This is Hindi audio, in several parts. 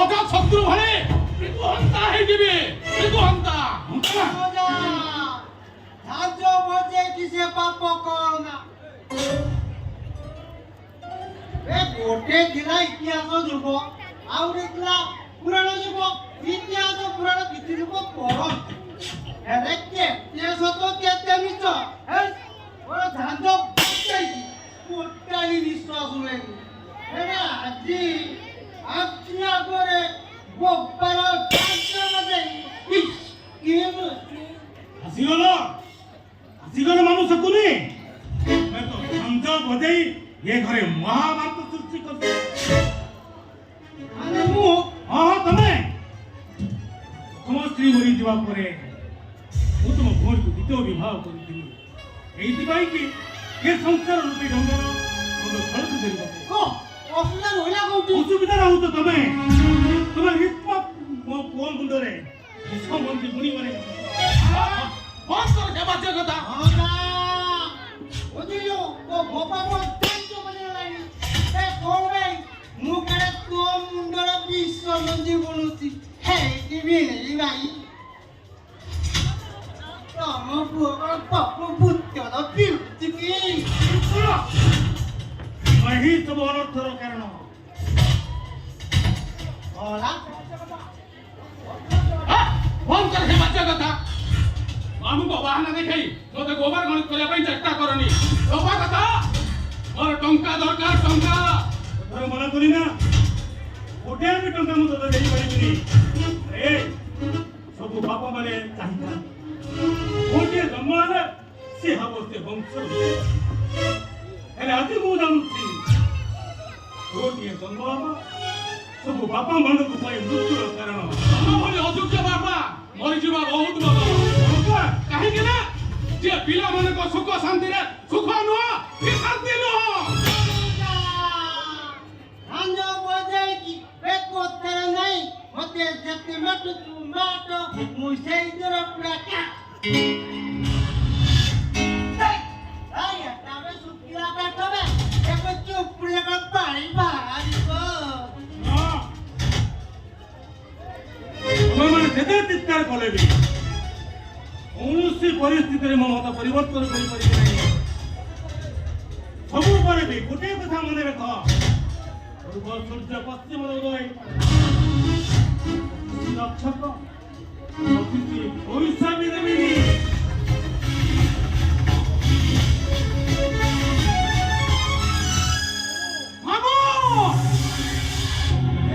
অজাত শত্রু ভরে হন্তা হয়ে যাবে হন্তা ধার্য বজে কিসে পাপ করোনা গোটে ଥିଲା ଇତିହାସ ଯୁଗ ଆଉ ଥିଲା ପୁରାଣ ଯୁଗ ଇତିହାସ ପୁରାଣ କିଛି ଯୁଗ ପରନ୍ତି ହେଲେ କେତେ ସତ କେତେ ମିଛ ମୋର ଧାନ ପଚାଇଛି ଗୋଟାଏ ବିଶ୍ୱାସ ହୁଏନି ହେଲେ ଆଜି ଆଗରେ ଗୋପାଳ ଆସିଗଲ ମାନୁ ଶକୁନି ଝଞ୍ଝ ବଜେଇ ये घरे महाभारत सृष्टि कर माने मु हां तमे तुम स्त्री मरी जीवा परे मु तुम भोर को द्वितीय विवाह करिथिलि एइति बाई कि ये संसार रूपी ढंगर मो सड़क देबो को असुविधा होइला कोठी असुविधा रहू तो तमे हिम्मत मो कोन गुंडरे विश्वमंत्री मुनि माने बहुत कर देबा जगता हां ना ओदियो ओ गोपा को मुखरे तो मुंडर विश्व मंदी बोलुची हे टीवी नहीं भाई तम पुअर पप्पू बुत्त्य द पिउची की वही सब अनर्थर कारण होला फोन कर हे बच्चा कथा मामू को बहाना देखाई मते गोबर गणित करया पई चेष्टा करनी गोबा कथा मोर टंका दरकार टंका तोर मना करी ना गोटे भी टंका मु तो देई परिबिनी ए सब बाप माने चाहिता गोटे जमाना से हबते वंश अरे आज मु जानुची गोटे जमाना सब बाप मान को पाई मृत्यु कारण हम भली अयोग्य बाबा मरि जीवा बहुत बाबा काहे के ना जे पिला माने को सुख शांति रे सुख नो कि शांति नो अंजो बजाई की पेको तेरे नहीं होते जत्ते मत तू माट मुझे इधर प्लाका आया तबे सुकिला का तबे एक चुप लेकर पानी बाहर को हां मन केते चित्कार कले भी कौनसी परिस्थिति रे मत परिवर्तन करि परिबे नहीं सब पर भी गोटे कथा मन रख पूर्व सूर्य पश्चिम उदय नक्षत्र अतिथि पैसा भी देवी मामू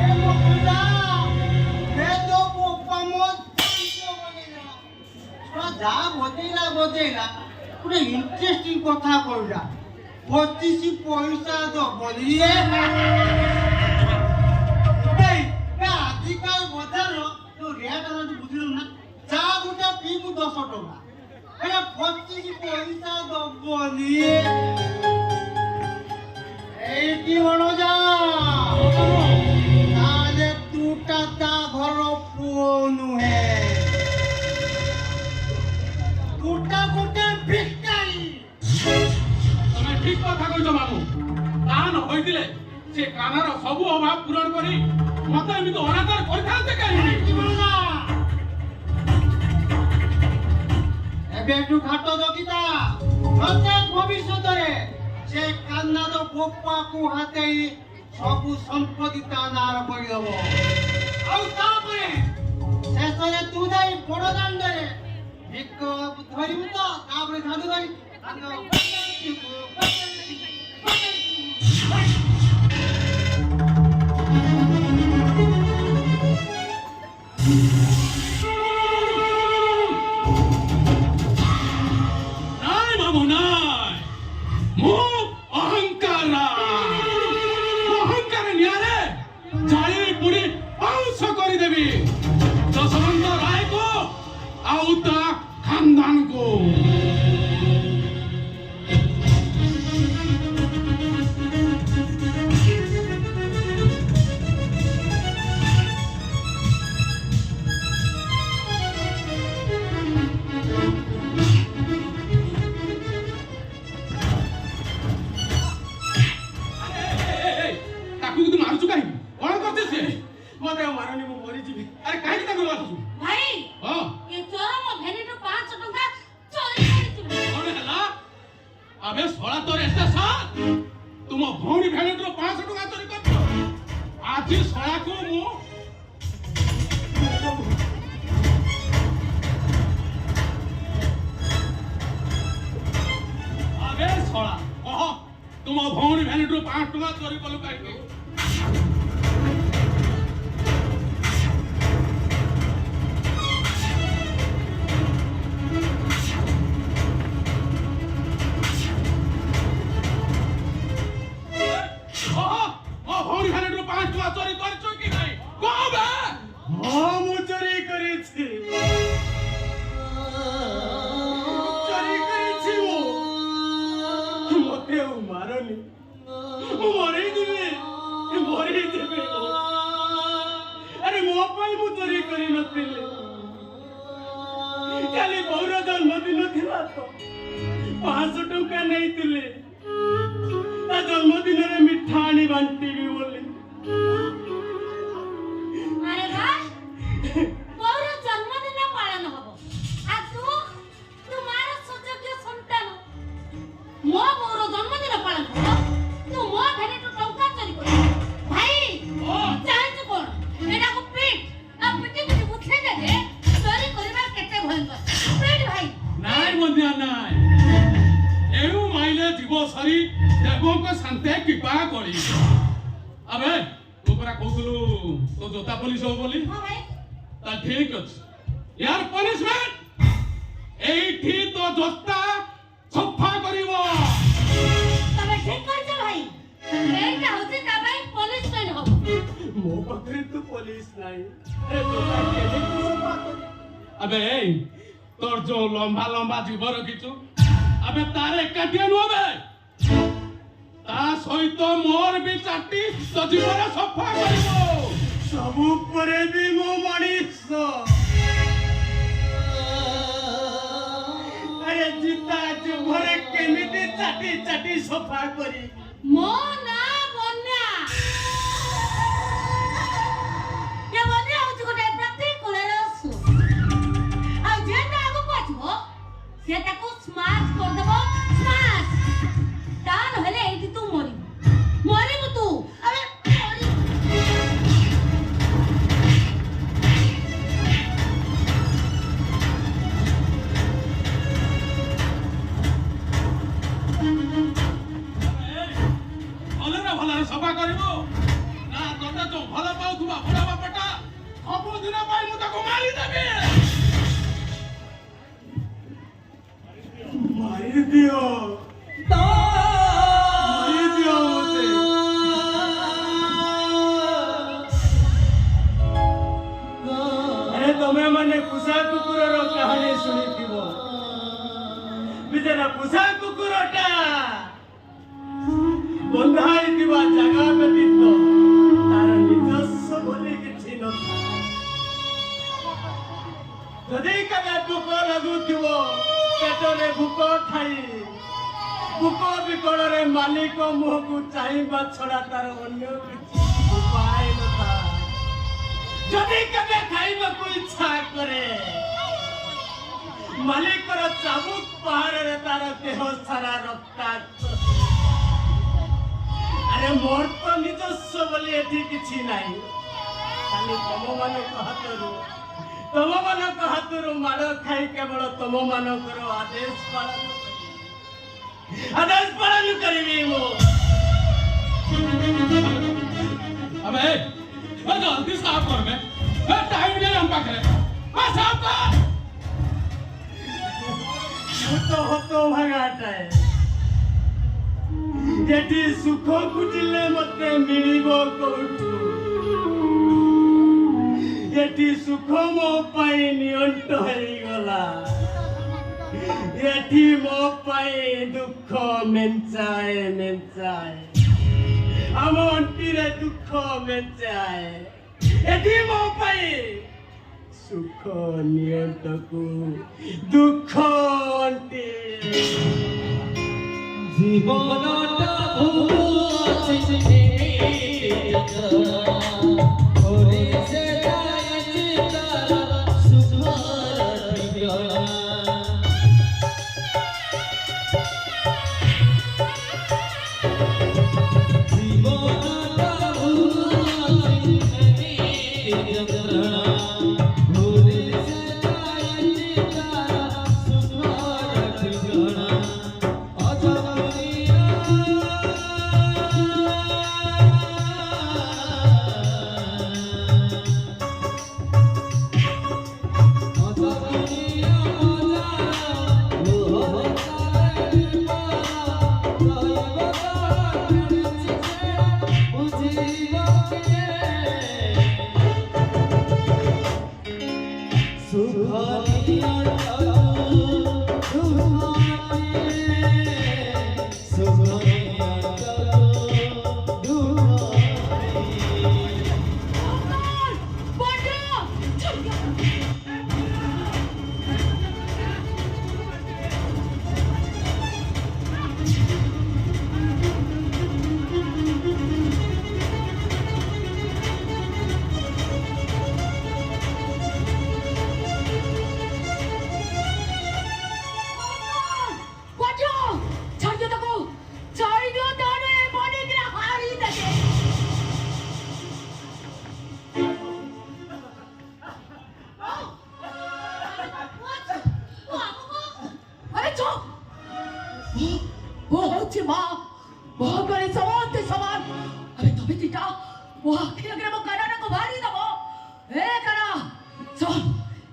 ए मोकुला ए तो पोपमो जो बनेला जा बजेला पुरे इंटरेस्टिंग कथा कहला 25 पैसा दो बोलिए भाई का आजकल बजार तो रेट रे बुझिलु ना चा गुटा पीमु 10 टका एला 25 पैसा दो बोलिए एटी बनो जा ताले टूटा ता घर पुनु है टूटा गुटा भिखारी ठीक कथा कहिछ बाबू तान होइतिले से कानार सब अभाव पूरण करी मते एमित अनादर करथाते काहे एबे तू खाटो जगिता नते भविष्यत रे से कान्ना तो गोपा को हाते सब संपत्ति तानार करि दबो आउ तापरे शेषरे तू जाई बड़ दांड रे एक धरिबु तो तापरे झाडू धरि खानदान को मते मारनी मु मरी जीवी अरे काहे ताको मारछु भाई हां ये चोर मो भेनिटो 500 टंका चोरी करिछि कोन हला अबे सोळा तोर एता साथ तुम भौणी भेनेटो 500 टका चोरी करछो आज सोळा को मु अबे सोळा ओहो तुम भौणी भेनेटो 5 टका चोरी कलु काहे चोरी करछो कि नहीं कहबे हां मु चोरी करिछि मु मते मारनी मु मरी जीवी अरे मो पाई मु चोरी करी नथिले खाली बौर जन्मदिन थिला तो 500 टंका नैतिले ता जन्मदिन रे मिठा आनी बांटीबी बोली अरे भाई मोर जन्मदिन पालन हबो आ तू मारा सुजोग्य संतान मो मोर जन्मदिन पालन हबो तू मो भेनिटो टंका चोरी कर भाई ओ चाहि कोन एडा को पीट आ पिटी पिटी बुझे दे चोरी करबा केते भयंकर पीट भाई नाइ मध्य नाइ एउ माइले जीव सरी देवो को शांति कृपा करी अबे तू परा कहतलु तो जोता पुलिस हो बोली हां भाई ता ठीक अछि यार पनिशमेंट एठी तो जोता सफा करिवो तबे ठीक करछ भाई एटा होते ता भाई पुलिस में हबो मो पकरे तो पुलिस नाही अरे तो केले की सफा कर अबे तोर जो लंबा लंबा जीव रखिछु अबे तारे काटिया नबे ता सहित मोर भी चाटी तो जीवन सफा करिवो सबु परे भी मो मनीष अरे जीता जुभरे केमिति चाटी चाटी सफा करी मो ना बन्या ये बन्या होछ गोटे प्रति कुलेरसु आ जेटा आगु पछबो सेटाको स्मार्ट कर देबो स्मार्ट तान हेले एठी तू मरी तू अबे भलरे सफा करिवो ना तोते जो भल पाउथुबा बुढ़ा बापटा सब दिन पाई मु ताको मारी देबे मारी दियो मारी दियो मते अरे तमे माने पुसा कुकुरर कहानी सुनिथिबो बिजरा पुसा कुकुरटा बंधाई दिवा जगह व्यतीत तार ନିଜସ୍ୱ ବୋଲି କିଛି ନଥାଏ ଯଦି କେବେ ଭୋକ ଲାଗୁଥିବ ପେଟରେ ଭୋକ ଥାଇ ଭୋକ ବିକଳରେ ମାଲିକ ମୁହଁକୁ ଚାହିଁବା ଛଡ଼ା ତାର ଅନ୍ୟ କିଛି ଉପାୟ ନଥାଏ ଯଦି କେବେ ଖାଇବାକୁ ଇଚ୍ଛା କରେ ମାଲିକର ଚାବୁକ ପାହାରରେ ତାର ଦେହ ସାରା ରକ୍ତାକ୍ତ अरे मोर तो ନିଜସ୍ୱ ବୋଲି ଏଠି କିଛି ନାହିଁ ଖାଲି ତମମାନଙ୍କ ହାତରୁ ମାଡ଼ ଖାଇ କେବଳ ତମମାନଙ୍କର ଆଦେଶ ପାଳନ କରିବି ମୁଁ अबे जल्दी साफ कर बे टाइम नहीं हम पाखरे साफ कर ମୁଁ ତ ହତ ଭାଗାଟାଏ जेठी सुख खुजिले मते मिलिबो कोठु जेठी सुख मो पाई नियंट हेई गला जेठी मो पाई दुख मेंचाए हम अंटीरे दुख मेंचाए एठी मो पाई सुख नियंटकु दुख अंटी জীবনটা ভুল আছে ওরে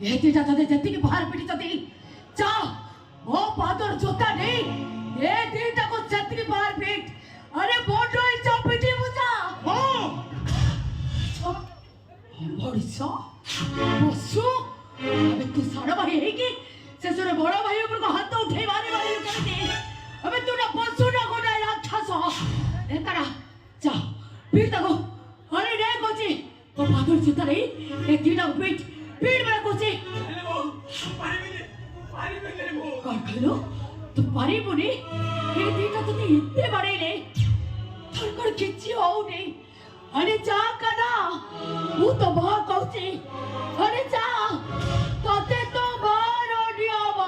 ଏ ଦିଟା ଯଦି ଯେତିକି ବାହାର ପିଟିଛନ୍ତି ଯା ମୋ ପାଦର ଜୋତା ନେଇ ଏ ଦିଟାକୁ ଯେତିକି ବାହାର ପିଟ ଆରେ ବଡ ଇଚ୍ଛା ପିଟିବୁ ଯା ବଡ଼ିଛ ବସୁ ଏବେ ତୁ ସାନ ଭାଇ ହେଇକି ଶେଷରେ ବଡ଼ ଭାଇ ଉପରକୁ ହାତ ଉଠେଇ ମାରି କେମିତି ଏବେ ତୁ ନା ପଶୁ ନା ଗୋଟେ ରାକ୍ଷସ ଏତାରା ଯା ପିଟ ତାକୁ ଆରେ ରେ କହୁଛି ତୋ ପାଦର ଜୋତା ନେଇ ଏ ଦିଟାକୁ ପିଟ ବେଳା କହୁଛି କଣ କହିଲୁ ତୁ ପାରିବୁନି ଏ ଦିଟା ତତେ ଏତେ ବାଡ଼େଇଲେ তোর কোন কিছু হউনি আরে যা কানা ও তো মা কইছি আরে যা তোতে তো মার নিয়ম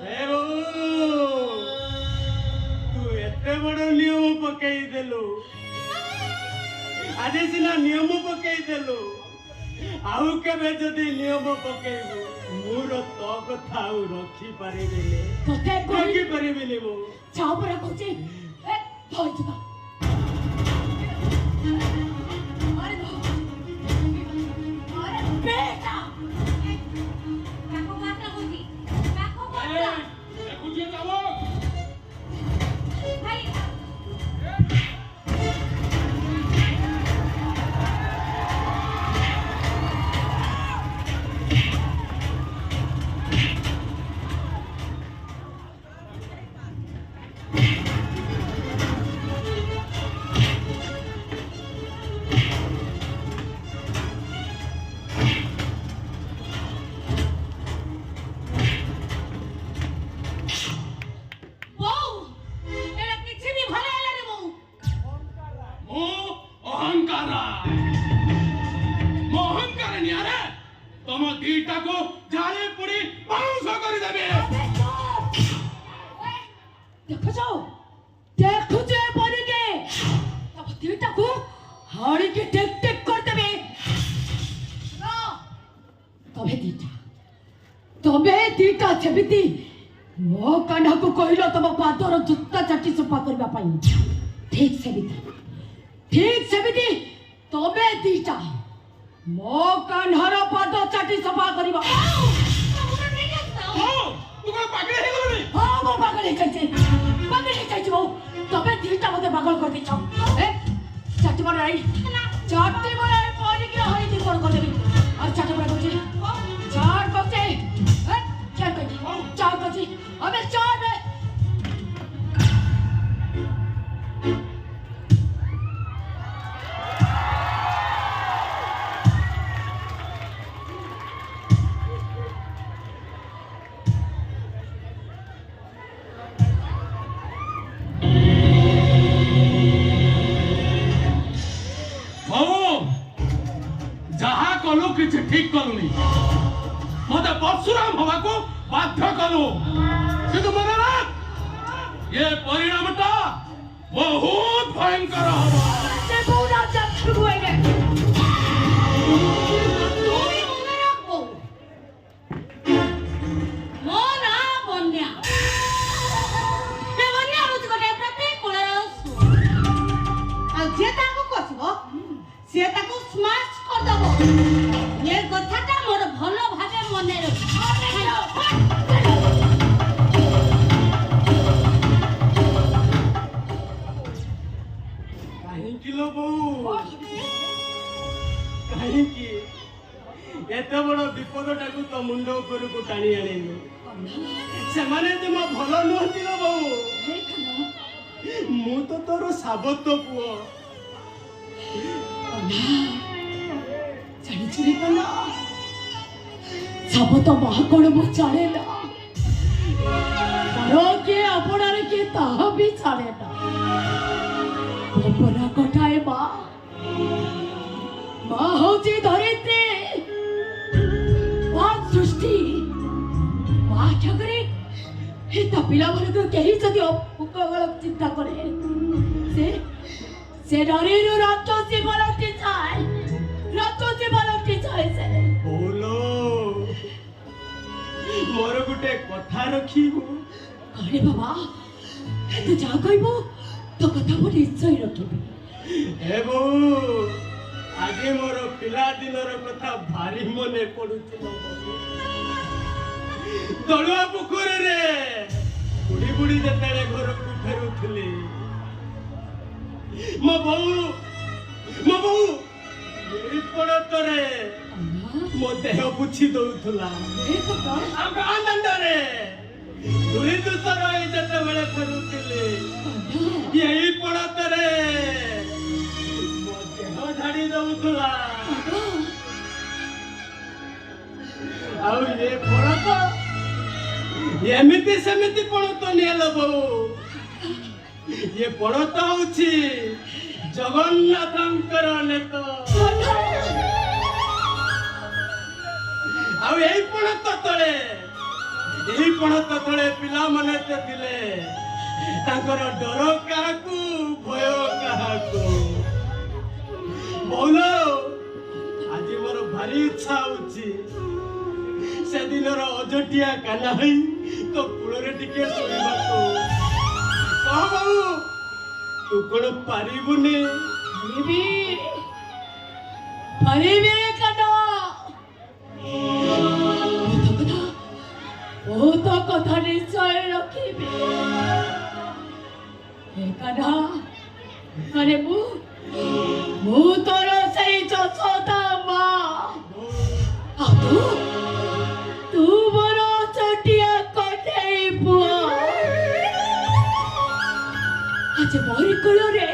হে বাবু তু এতে বড় নিয়ম পকাই দেলু আজ সিনা নিয়ম পকাই দেলু আউ কেবে যদি নিয়ম পকাইবু মোর তো কথা আউ রখি পারিবিনি তোতে রখি পারিবিনি মো যাও পরা কইছি এ ধই যা আরে আরে বেটা কাকু মাত্রা বুঝি কাকু মাত্রা দেখুছি যাব ভাই तुम दीटा को जाले पुड़ी पाउंस कर देबे देखो जाओ देखो जे पड़ी के तब दीटा को हाड़ी के टेक टेक कर देबे ना तबे दीटा छबिती मो कान्हा को कहलो तब पादर जूता चाटी सफा करबा पई ठीक सेबिती तबे दीटा मो कान्हार पाद चाटी सफा करबा तू को पागल हे गलनी हां मो पागल हे जाइछ मो तबे दीटा मते पागल कर दिछ ए चाटी बराई पड़ी के हई दी कोन कर देबी और चाटी बरा कोची चाट कोचे ए क्या कोची चाट कोची अबे चाट किसी ठीक कलुनी मत परशुराम हवा को बाध्य कलु किंतु मन राख ये परिणामटा बहुत भयंकर हवा से पूरा जब शुरू होएगा तू ही मन राखो मोना बन्या ए बन्या रुच कोटे प्रति कोळसु आ जे ताको कसिबो से ताको स्माश कर दबो ये कथाटा मोर भलो भाबे मने काहे किलो बहू काहे की एते बड़ विपदटा को तो मुंड ऊपर को टाणी आनिनु से माने तुम भलो नहती लो बहू मु तो तोर साबत पुओ चली कला सब तो महाकण मु छाड़े ना के अपनार के ताहा भी छाड़े ना अपना कटाए माँ होची धरित्री माँ सृष्टि माँ क्या करे हिता पिला मन को कहीं जदि उपगलक चिंता करे से डरेरो राक्षसी बनती जाए राक्षसी बनती जाए से बोलो मोर गुटे कथा रखिबो अरे बाबा तू जा कहबो तो कथा मो निश्चय रखिबी हे बहु आज मोर पिला दिनर कथा भारी मने पड़ुथिलो दलुआ पोखरी रे बुढ़ी बुढ़ी जेतेले घर को फेरुथली मो बहु एई पड़तरे मो देह पुछि दउथला हम आनंदरे दुरी दुसर होई जेतेले फेरुथली एई पड़तरे झाड़ी दउथला आउ ये पड़त एमिति सेमिति पड़त नेल बहु ये पड़त होछि जगन्नाथंकर नेत आउ एई पड़त तळे पिला मने थिले तांकर डर काहाकू भय काहाकू बोलो आज मोर भारी इच्छा होची से दिनर अजटिया काना हई तो कूଳରେ टिके ଶୋଇବାକୁ कह बाबू तू कौन पारिबुनी परिबे कदा ओ तो कथा निश्चय रखिबे हे कदा अरे मु तोर सेई चछता मा तू बड़ चटिया कठेई पुआ आज मोरी कुल रे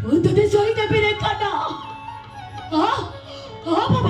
भूत दे सोई देबे रे कदा हां बाबा